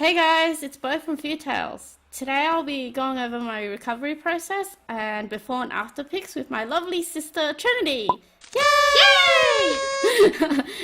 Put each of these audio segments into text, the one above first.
Hey guys, it's Bo from Food Tales. Today I'll be going over my recovery process and before and after pics with my lovely sister Trinity. Yay!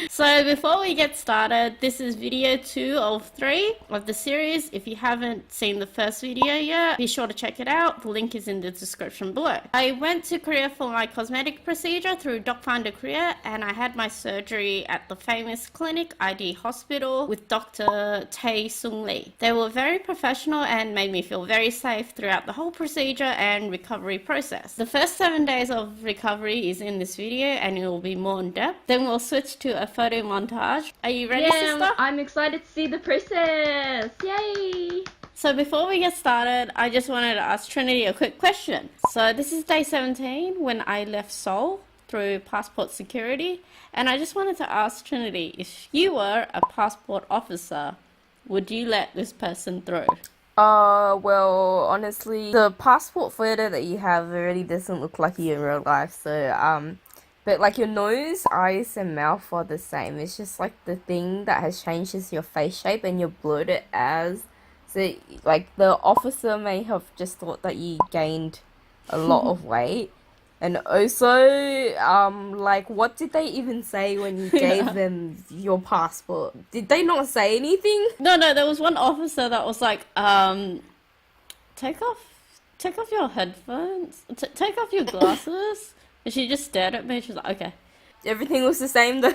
So before we get started, this is video 2 of 3 of the series. If you haven't seen the first video yet, be sure to check it out. The link is in the description below. I went to Korea for my cosmetic procedure through Docfinderkorea and I had my surgery at the famous clinic ID Hospital with Dr. Tae Sung Lee. They were very professional and made me feel very safe throughout the whole procedure and recovery process. The first 7 days of recovery is in this video and it will be more in depth. Then we'll switch to a photo montage. Are you ready, sister? I'm excited to see the process. Yay! So before we get started, I just wanted to ask Trinity a quick question. So this is day 17 when I left Seoul through passport security, and I just wanted to ask Trinity, if you were a passport officer, would you let this person through? Well, honestly, the passport photo that you have already doesn't look like you in real life, so, but like your nose, eyes, and mouth are the same. It's just like the thing that has changed is your face shape and you're bloated as. So, like, the officer may have just thought that you gained a lot of weight. And also, like, what did they even say when you gave them your passport? Did they not say anything? No, there was one officer that was like, take off your headphones, take off your glasses. And she just stared at me. She was like, okay. Everything was the same though.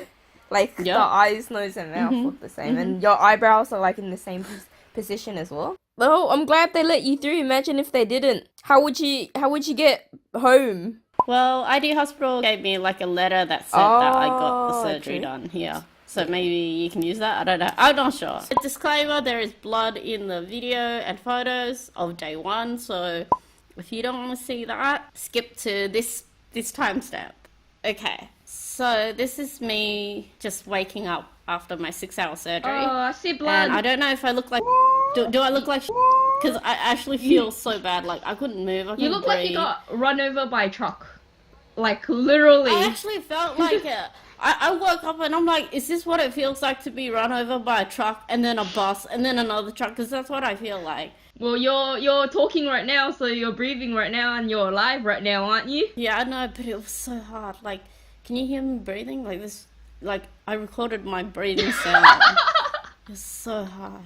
Like, Yep. the eyes, nose, and mouth look the same. And your eyebrows are, like, in the same position as well. Well, I'm glad they let you through. Imagine if they didn't. How would you get home? Well, ID Hospital gave me like a letter that said that I got the surgery okay. done here. So maybe you can use that. I don't know. I'm not sure. A disclaimer, there is blood in the video and photos of day 1. So if you don't want to see that, skip to this timestamp. Okay. So this is me just waking up after my 6-hour surgery. Oh, I see blood. And I don't know if I look like... Do I look like... Because I actually feel so bad. Like, I couldn't move. I couldn't You look like you breathe. got run over by a truck. Like, literally. I actually felt like it. I woke up and I'm like, is this what it feels like to be run over by a truck and then a bus and then another truck? Because that's what I feel like. Well, you're talking right now, so you're breathing right now, and you're alive right now, aren't you? Yeah, I know, but it was so hard. Like, can you hear me breathing? Like this, like I recorded my breathing sound. It was so hard.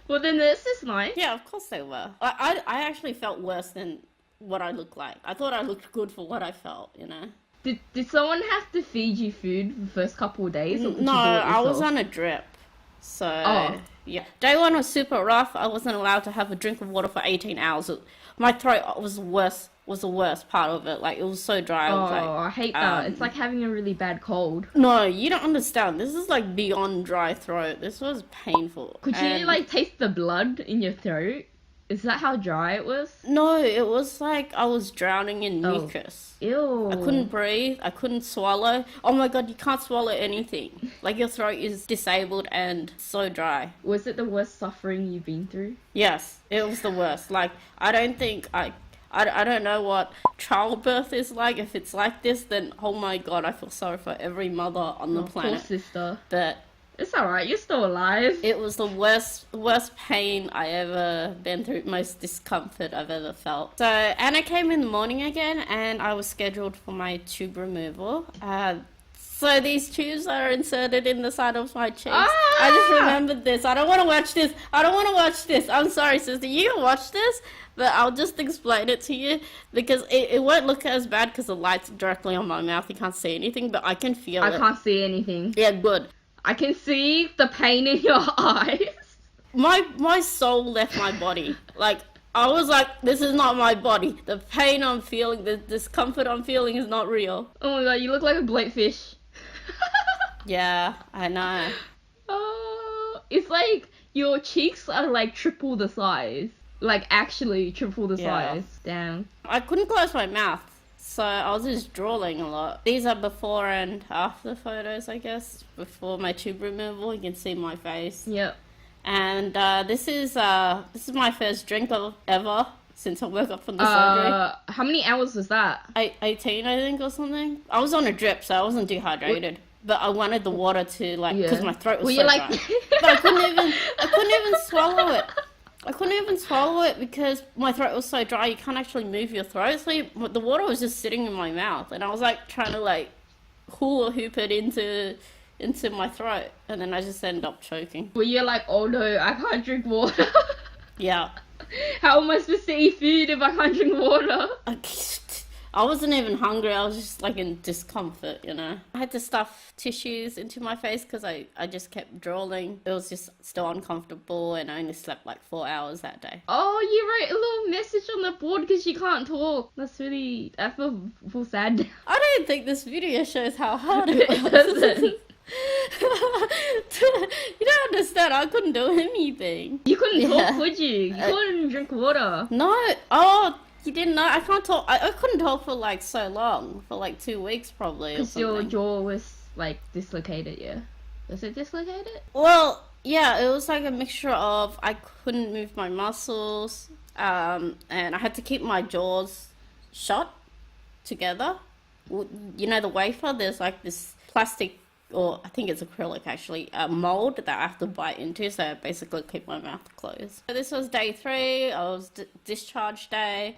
Well, then this is nice. Yeah, of course they were. I actually felt worse than what I looked like. I thought I looked good for what I felt, you know? Did someone have to feed you food the first couple of days? Or could No, you do it I was yourself? on a drip. So, Oh. yeah. Day 1 was super rough. I wasn't allowed to have a drink of water for 18 hours. My throat was the worst part of it. Like, it was so dry. Oh, I was like, I hate that. It's like having a really bad cold. no, you don't understand. This is like beyond dry throat. This was painful. Could you, like, taste the blood in your throat? Is that how dry it was? No, it was like I was drowning in Oh. mucus. Ew. I couldn't breathe. I couldn't swallow. Oh my god, you can't swallow anything. Like, your throat is disabled and so dry. Was it the worst suffering you've been through? Yes, it was the worst. Like, I don't think I don't know what childbirth is like. If it's like this, then oh my god, I feel sorry for every mother on the Poor planet. sister. But It's alright, you're still alive. it was the worst pain I ever been through, most discomfort I've ever felt. So Anna came in the morning again, and I was scheduled for my tube removal. So these tubes are inserted in the side of my cheeks. I just remembered this. I don't want to watch this. I'm sorry, sister. You can watch this, but I'll just explain it to you because it won't look as bad because the light's directly on my mouth. You can't see anything, but I can feel I it. can't see anything. Yeah, good. I can see the pain in your eyes. My soul left my body. Like, I was like, this is not my body. The pain I'm feeling, the discomfort I'm feeling is not real. Oh my god, you look like a bloatfish. Yeah, I know. Oh, it's like your cheeks are like triple the size. Like, actually triple the Yeah. size. Damn. I couldn't close my mouth, so I was just drooling a lot. These are before and after photos, I guess. Before my tube removal, you can see my face. Yep. And this is my first drink ever since I woke up from the surgery. How many hours was that? 18, I think, or something. I was on a drip, so I wasn't dehydrated. but I wanted the water to like because my throat was Well, so you're like, dry. But I couldn't even swallow it. I couldn't even swallow it because my throat was so dry. You can't actually move your throat. So the water was just sitting in my mouth, and I was like trying to like hula hoop it into my throat, and then I just ended up choking. well, you're like, oh no, I can't drink water. Yeah. How am I supposed to eat food if I can't drink water? I wasn't even hungry. I was just like in discomfort, you know. I had to stuff tissues into my face because I just kept drooling. It was just still uncomfortable, and I only slept like 4 hours that day. Oh, you wrote a little message on the board because you can't talk. That's really, I feel sad. I don't think this video shows how hard it was. It doesn't. You don't understand. I couldn't do anything. You couldn't Yeah. talk, could you? You couldn't drink water. No. Oh, you didn't know? I can't talk. I couldn't talk for like so long. For like 2 weeks probably or Because your something. jaw was like dislocated, yeah? Was it dislocated? Well, yeah, it was like a mixture of I couldn't move my muscles, and I had to keep my jaws shut together. You know the wafer? There's like this plastic, or I think it's acrylic actually, mold that I have to bite into, so I basically keep my mouth closed. So this was day 3. I was discharge day,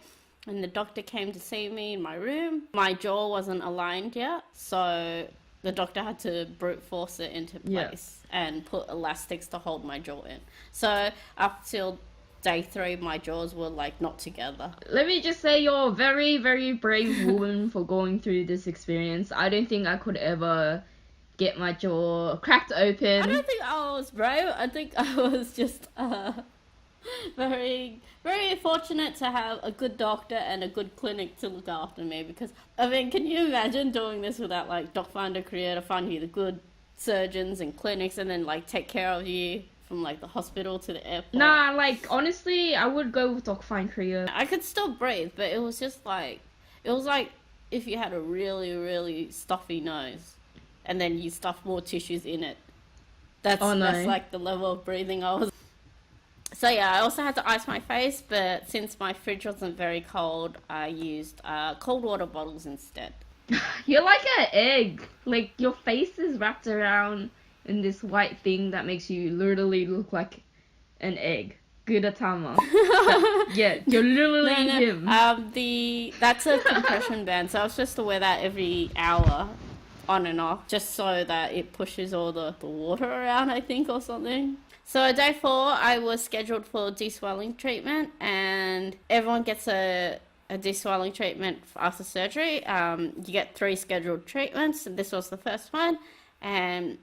and the doctor came to see me in my room. My jaw wasn't aligned yet, so the doctor had to brute force it into place and put elastics to hold my jaw in. So up till day 3, my jaws were like not together. Let me just say you're a very, very brave woman for going through this experience. I don't think I could ever get my jaw cracked open. I don't think I was brave. I think I was just very, very fortunate to have a good doctor and a good clinic to look after me. Because I mean, can you imagine doing this without like Docfinderkorea to find you the good surgeons and clinics, and then like take care of you from like the hospital to the airport? Nah, like honestly, I would go with Docfinderkorea. I could still breathe, but it was just like, it was like if you had a really, really stuffy nose, and then you stuff more tissues in it. That's like the level of breathing I was. So yeah, I also had to ice my face, but since my fridge wasn't very cold, I used cold water bottles instead. You're like an egg. Like your face is wrapped around in this white thing that makes you literally look like an egg. Gudetama. Yeah, you're literally him. That's a compression band, so I was supposed to wear that every hour, on and off, just so that it pushes all the water around, I think, or something. So day 4, I was scheduled for de-swelling treatment, and everyone gets a de-swelling treatment after surgery. You get 3 scheduled treatments, and this was the first one, and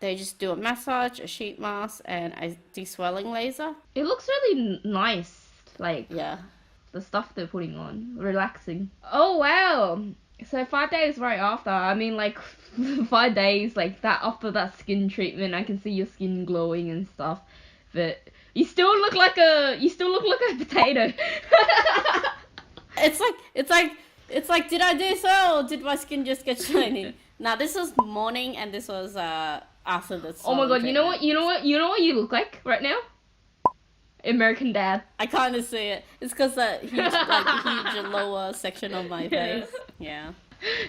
they just do a massage, a sheet mask, and a de-swelling laser. It looks really nice, like Yeah. the stuff they're putting on, relaxing. Oh wow! So 5 days right after, I mean like 5 days like that after that skin treatment, I can see your skin glowing and stuff, but you still look like a potato. It's like, did I do so, or did my skin just get shiny? Now this was morning, and this was after the. Oh my god! treatment. You know what you look like right now? American Dad. I kind of see it. It's because that huge lower section of my face. Yeah.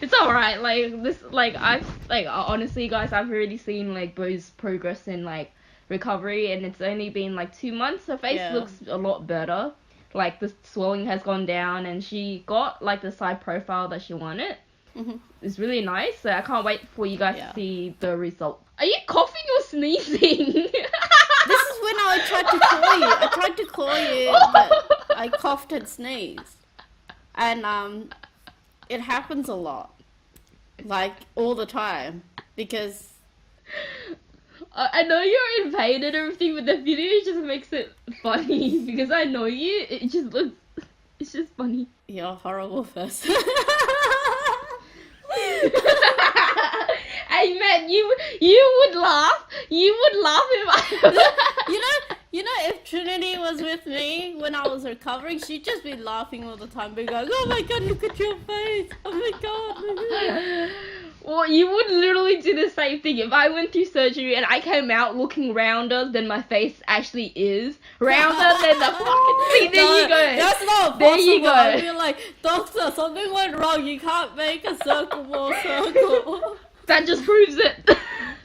It's alright. Like this, like I've like honestly, guys, I've already seen like Bo's progress in like recovery, and it's only been like 2 months. Her face looks a lot better. Like the swelling has gone down, and she got like the side profile that she wanted. Mm-hmm. It's really nice. So I can't wait for you guys to see the result. Are you coughing or sneezing? This is when I tried to call you. I tried to call you, but I coughed and sneezed, and it happens a lot, like all the time, because I know you're in pain and everything, but the video just makes it funny because I know you. It's just funny. you're a horrible person. Hey man, you would laugh. You would laugh if I. You know, if Trinity was with me when I was recovering, she'd just be laughing all the time, being like, "Oh my god, look at your face! Oh my god!" Well, you would literally do the same thing if I went through surgery and I came out looking rounder than my face actually is. Rounder than the fucking thing. There you go. That's not possible. There you go. I'd be like, doctor, something went wrong. You can't make a circle more circle. That just proves it.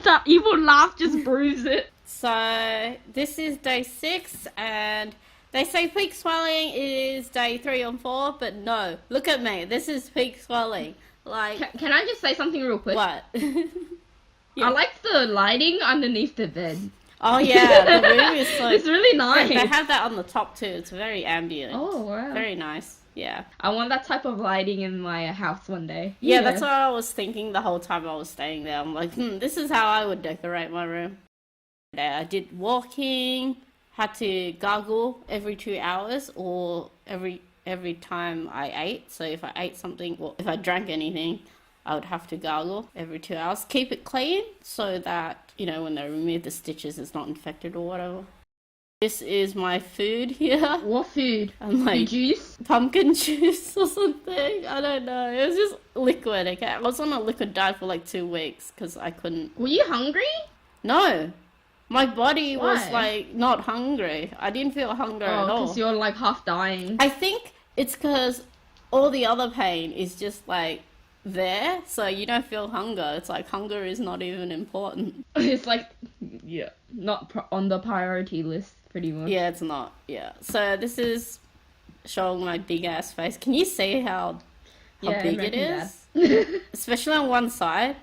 That evil laugh just proves it. So this is day 6, and they say peak swelling is day 3 or 4, but no. Look at me. This is peak swelling. Like, Can I just say something real quick? what? I like the lighting underneath the bed. Oh yeah, the room is so. It's really nice. They have that on the top too. It's very ambient. Oh wow. Very nice. Yeah. I want that type of lighting in my house one day. Yeah, that's what I was thinking the whole time I was staying there. I'm like, this is how I would decorate my room. I did walking, had to gargle every 2 hours or every time I ate. So if I ate something or if I drank anything, I would have to gargle every 2 hours. Keep it clean so that, you know, when they remove the stitches, it's not infected or whatever. This is my food here. What food? I'm like, juice? Pumpkin juice or something. I don't know. It was just liquid, okay? I was on a liquid diet for like 2 weeks because I couldn't. Were you hungry? No. My body was Why? like not hungry. I didn't feel hunger at all. Because you're like half dying. I think it's because all the other pain is just like there, so you don't feel hunger. It's like hunger is not even important. It's like, yeah, not on the priority list, pretty much. Yeah, it's not. Yeah. So this is showing my big ass face. Can you see how big it is? Especially on one side.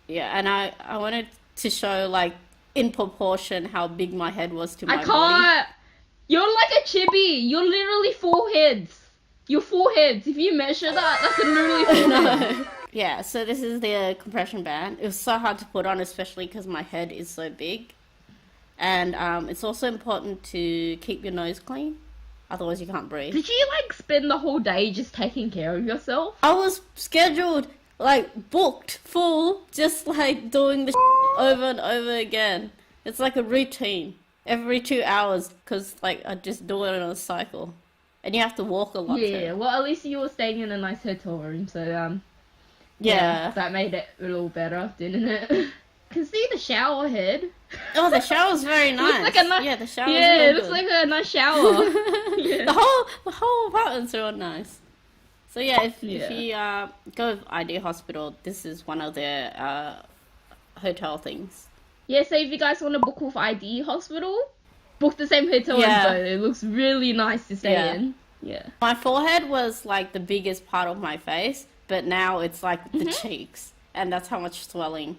Yeah, and I wanted to show like in proportion how big my head was to my I can't. body. You're like a chibi. You're literally 4 heads. You're 4 heads. If you measure that, that's literally 4 heads. Yeah, so this is the compression band. It was so hard to put on, especially because my head is so big. And it's also important to keep your nose clean. Otherwise you can't breathe. Did you like spend the whole day just taking care of yourself? I was scheduled, like booked full, just like doing the over and over again. It's like a routine every 2 hours because like I just do it on a cycle. And you have to walk a lot Yeah, too. well at least you were staying in a nice hotel room, so Yeah. that made it a little better, didn't it? Can see the shower head. Oh, the shower's very nice. Looks like a nice. Yeah, the shower's Yeah, real it looks good. like a nice shower. Yeah. The whole apartment's real nice. So yeah, if you go with ID Hospital, this is one of their hotel things. Yeah, so if you guys want to book with ID Hospital, book the same hotel as both. It looks really nice to stay in. Yeah. My forehead was like the biggest part of my face, but now it's like the cheeks, and that's how much swelling.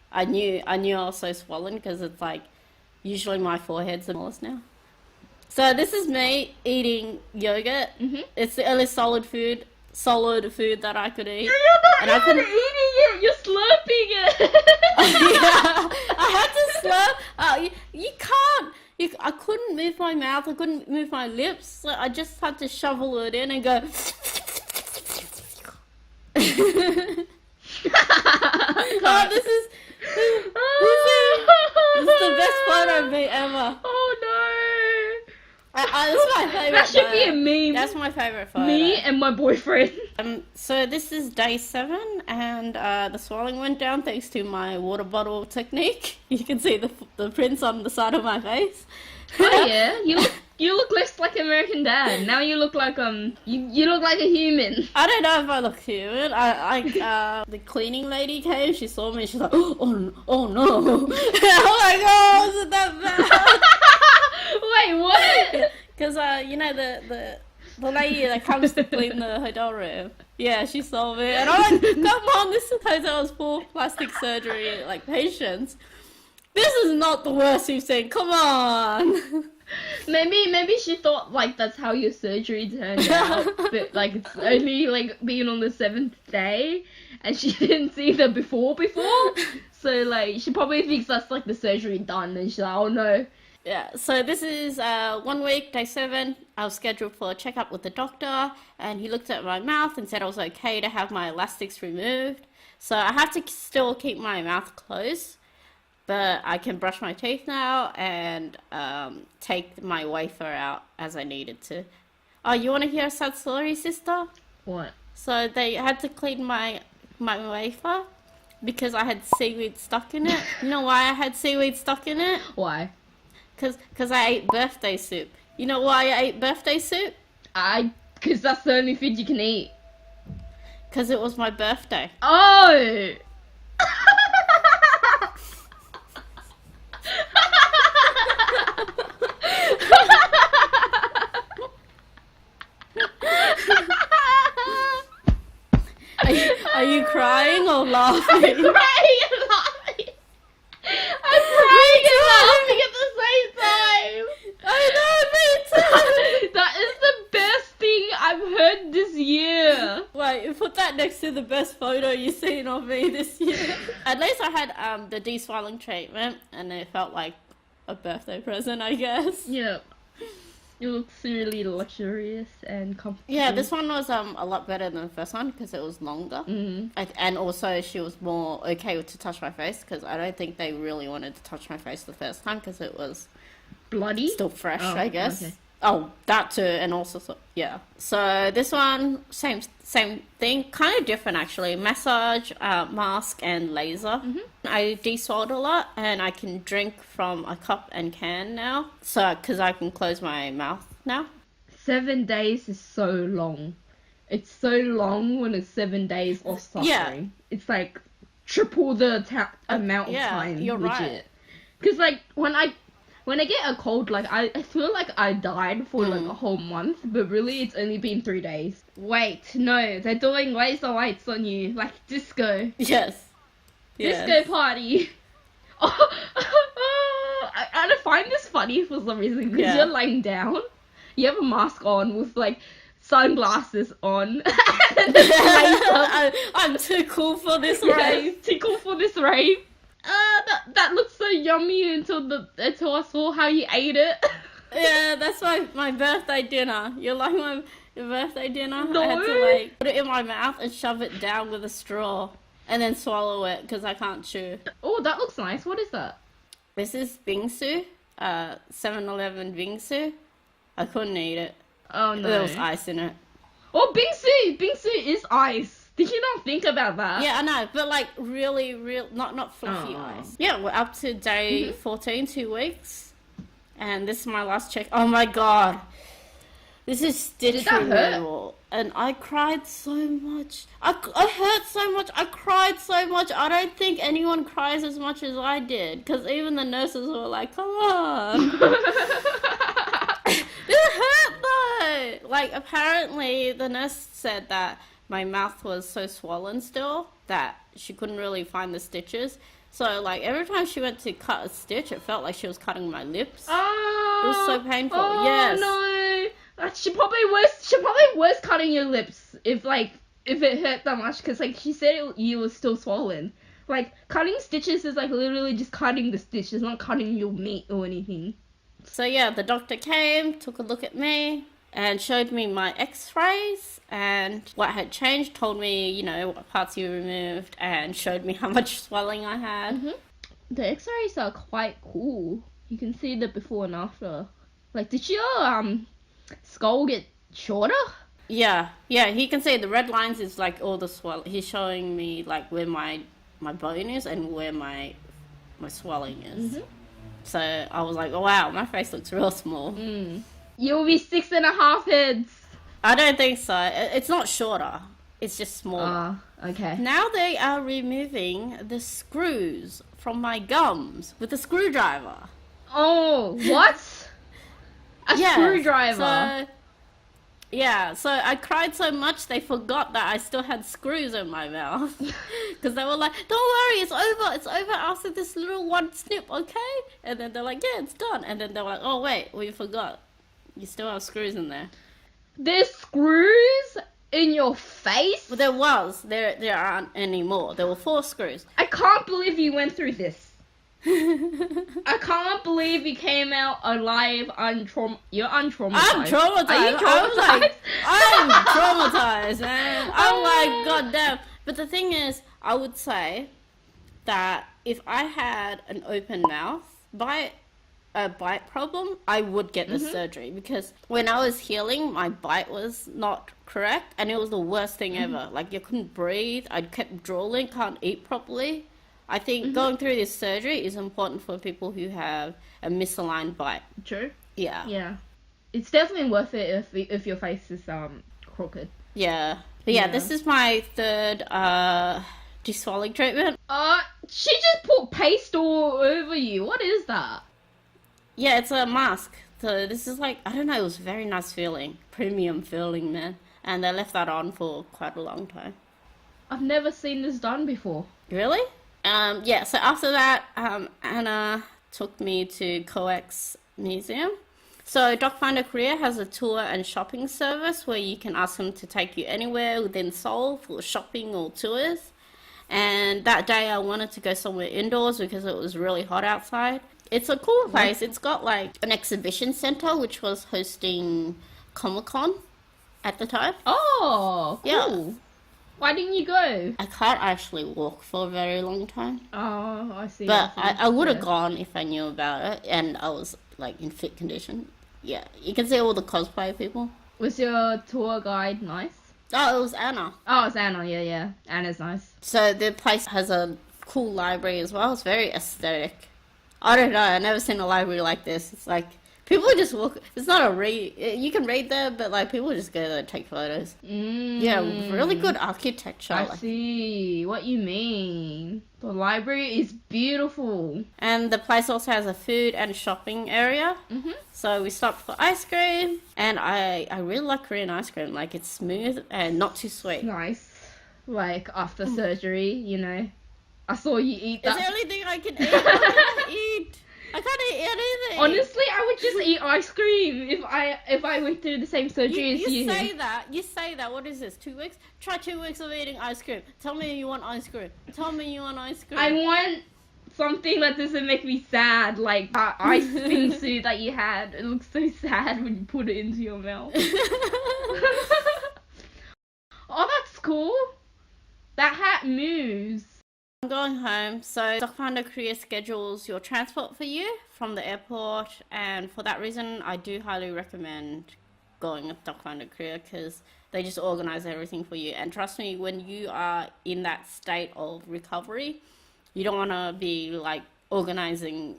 I knew I was so swollen because it's like usually my forehead's the smallest now. So this is me eating yogurt. It's the only solid food that I could eat. You're not even eating it. You're slurping it. Yeah, I had to slurp. You can't. I couldn't move my mouth. I couldn't move my lips. So I just had to shovel it in and go. Oh, this is the best photo of me ever. Oh no. That's my favorite. That should photo. be a meme. That's my favorite photo. Me and my boyfriend. So this is day 7, and the swelling went down thanks to my water bottle technique. You can see the prints on the side of my face. Oh yeah, you look less like American Dad. Now you look like you look like a human. I don't know if I look human. The cleaning lady came. She saw me. She's like, oh no. I'm like, oh, is it that bad? Wait, what? Because you know the lady that comes to clean the hotel room. Yeah, she saw me, and I'm like, come on, this hotel is full of plastic surgery like patients. This is not the worst we've seen. Come on. Maybe she thought like that's how your surgery turned out, but like it's only like being on the 7th day, and she didn't see the before. So like she probably thinks that's like the surgery done, and she's like, oh no. Yeah, so this is 1 week, day 7. I was scheduled for a checkup with the doctor, and he looked at my mouth and said I was okay to have my elastics removed. So I have to still keep my mouth closed, but I can brush my teeth now and take my wafer out as I needed to. Oh, you want to hear a sad story, sister? What? So they had to clean my wafer because I had seaweed stuck in it. You know why I had seaweed stuck in it? Why? Because I ate birthday soup. You know why I ate birthday soup? Because that's the only food you can eat. Because it was my birthday. Oh! Are you crying or laughing? I'm crying and laughing. I'm crying and laughing at the same time. I know, me too. That is the best thing I've heard this year. Wait, put that next to the best photo you've seen of me this year. At least I had the de-swelling treatment, and it felt like a birthday present, I guess. Yeah. It looks really luxurious and comfortable. Yeah, this one was a lot better than the first one because it was longer. Mm. And also she was more okay to touch my face because I don't think they really wanted to touch my face the first time because it was Bloody? still fresh, Oh, I guess. okay. Oh, that too, and also, yeah. So this one, same thing, kind of different actually. Massage, mask, and laser. Mm-hmm. I de-swelled a lot, and I can drink from a cup and can now. So, because I can close my mouth now. 7 days is so long. It's so long when it's 7 days of suffering. Yeah. It's like triple the amount of yeah, time. you're legit. right. Because like when I get a cold, like I feel like I died for like a whole month, but really it's only been 3 days. Wait, no, they're doing laser lights on you, like disco. Yes. Disco party. I find this funny for some reason because Yeah. you're lying down, you have a mask on with like sunglasses on, and there's laser. I'm too cool for this Yes, rave. tickle for this rave. That looks so yummy until I saw how you ate it. Yeah, that's my birthday dinner. You like your birthday dinner? No. I had to like put it in my mouth and shove it down with a straw and then swallow it because I can't chew. Oh, that looks nice. What is that? This is bingsu, 7-Eleven bingsu. I couldn't eat it. Oh no. There was ice in it. Oh, bingsu! Bingsu is ice. Did you not think about that? Yeah, I know, but like really, not fluffy Oh. ice. Yeah, we're up to day 14, 2 weeks. And this is my last check. Oh my god. This is stitch Did that hurt? removal. And I cried so much. I hurt so much. I cried so much. I don't think anyone cries as much as I did. Because even the nurses were like, come on. It hurt though. Like apparently the nurse said that my mouth was so swollen still that she couldn't really find the stitches. So like every time she went to cut a stitch, it felt like she was cutting my lips. Oh, It was so painful. Oh, Yes. no. She probably was cutting your lips if it hurt that much because like she said you were still swollen. Like cutting stitches is like literally just cutting the stitch. It's not cutting your meat or anything. So yeah, the doctor came, took a look at me, and showed me my x-rays and what had changed, told me, you know, what parts you removed, and showed me how much swelling I had. Mm-hmm. The x-rays are quite cool. You can see the before and after. Like, did your skull get shorter? Yeah, he can see the red lines is like all the swell. He's showing me like where my bone is and where my swelling is. Mm-hmm. So I was like, oh wow, my face looks real small. You'll be 6.5 heads. I don't think so. It's not shorter. It's just smaller. Okay. Now they are removing the screws from my gums with a screwdriver. Oh, what? A Yeah, screwdriver. So I cried so much they forgot that I still had screws in my mouth. Because they were like, don't worry, it's over after this little one snip, okay? And then they're like, yeah, it's done. And then they're like, oh wait, we forgot. You still have screws in there. There's screws in your face? Well, there aren't any more. There were 4 screws. I can't believe you went through this. I can't believe you came out alive, You're untraumatized. I'm traumatized. Are you traumatized? I'm traumatized, man. I'm like, goddamn. But the thing is, I would say that if I had an open mouth, a bite problem, I would get the surgery because when I was healing, my bite was not correct and it was the worst thing ever. Like, you couldn't breathe. I kept drooling, can't eat properly. I think going through this surgery is important for people who have a misaligned bite. True. Yeah. Yeah. It's definitely worth it if your face is crooked. Yeah. But yeah, this is my third anti-swelling treatment. She just put paste all over you. What is that? Yeah, it's a mask. So this is like, I don't know, it was a very nice feeling. Premium feeling, man. And they left that on for quite a long time. I've never seen this done before. Really? Yeah, so after that, Anna took me to COEX Museum. So Docfinderkorea has a tour and shopping service where you can ask them to take you anywhere within Seoul for shopping or tours. And that day I wanted to go somewhere indoors because it was really hot outside. It's a cool place. It's got like an exhibition center which was hosting Comic-Con at the time. Oh, cool. Yeah. Why didn't you go? I can't actually walk for a very long time. Oh, I see. But I see. I would have gone if I knew about it and I was like in fit condition. Yeah, you can see all the cosplay people. Was your tour guide nice? Oh, it was Anna. Oh, it's Anna. Yeah. Anna's nice. So the place has a cool library as well. It's very aesthetic. I don't know. I've never seen a library like this. It's like people just walk. It's not a read. You can read there, but like people just go there and take photos. Yeah, really good architecture. I see what you mean. The library is beautiful. And the place also has a food and shopping area. So we stopped for ice cream, and I really like Korean ice cream. Like it's smooth and not too sweet. Nice. Like after surgery, you know. I saw you eat It's that. the only thing I can eat. I can't eat. I can't eat anything. Honestly, I would just eat ice cream if I went through the same surgery as you. You say that. You say that. What is this? 2 weeks? Try 2 weeks of eating ice cream. Tell me you want ice cream. Tell me you want ice cream. I want something that doesn't make me sad, like that ice cream suit that you had. It looks so sad when you put it into your mouth. Oh, that's cool. That hat moves. I'm going home, so Docfinderkorea schedules your transport for you from the airport, and for that reason, I do highly recommend going with Docfinderkorea because they just organize everything for you. And trust me, when you are in that state of recovery, you don't want to be like organizing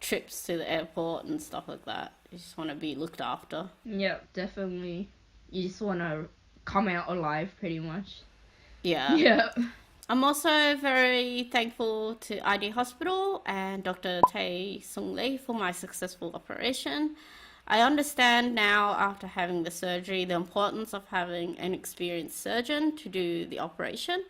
trips to the airport and stuff like that. You just want to be looked after. Yep, definitely. You just want to come out alive, pretty much. Yeah. Yep. I'm also very thankful to ID Hospital and Dr. Tae Sung Lee for my successful operation. I understand now, after having the surgery, the importance of having an experienced surgeon to do the operation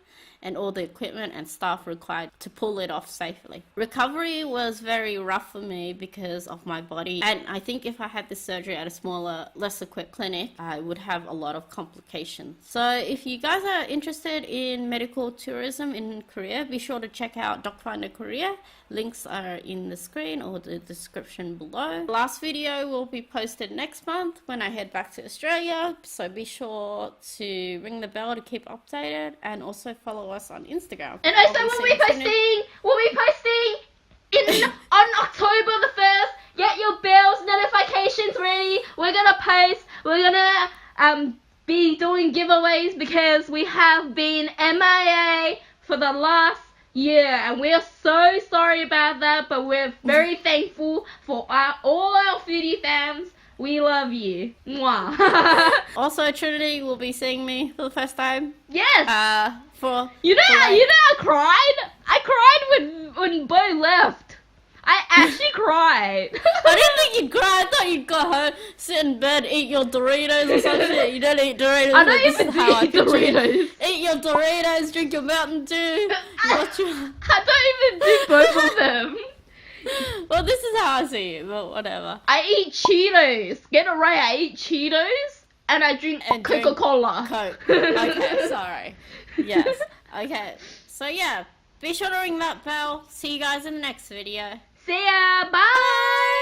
and all the equipment and staff required to pull it off safely. Recovery was very rough for me because of my body, and I think if I had this surgery at a smaller, less equipped clinic, I would have a lot of complications. So if you guys are interested in medical tourism in Korea, be sure to check out Docfinderkorea. Links are in the screen or the description below. The last video will be posted next month when I head back to Australia, so be sure to ring the bell to keep updated and also follow us on Instagram. And also we'll be posting on October the 1st. Get your bells notifications ready. We're gonna be doing giveaways because we have been MIA for the last year, and we're so sorry about that, but we're very thankful for all our foodie fans. We love you. Mwah. Also, Trinity will be seeing me for the first time. Yes. You know, I cried. I cried when Bo left. I actually cried. I didn't think you'd cry. I thought you'd go home, sit in bed, eat your Doritos or some shit. You don't eat Doritos. I don't even eat Doritos. Eat your Doritos, drink your Mountain Dew. I don't even do both of them. Well, this is how I see it, but whatever. I eat Cheetos. Get it right. I eat Cheetos and I drink Coca-Cola. Coke. Okay, sorry. Yes. Okay. So yeah, be sure to ring that bell. See you guys in the next video. See ya. Bye.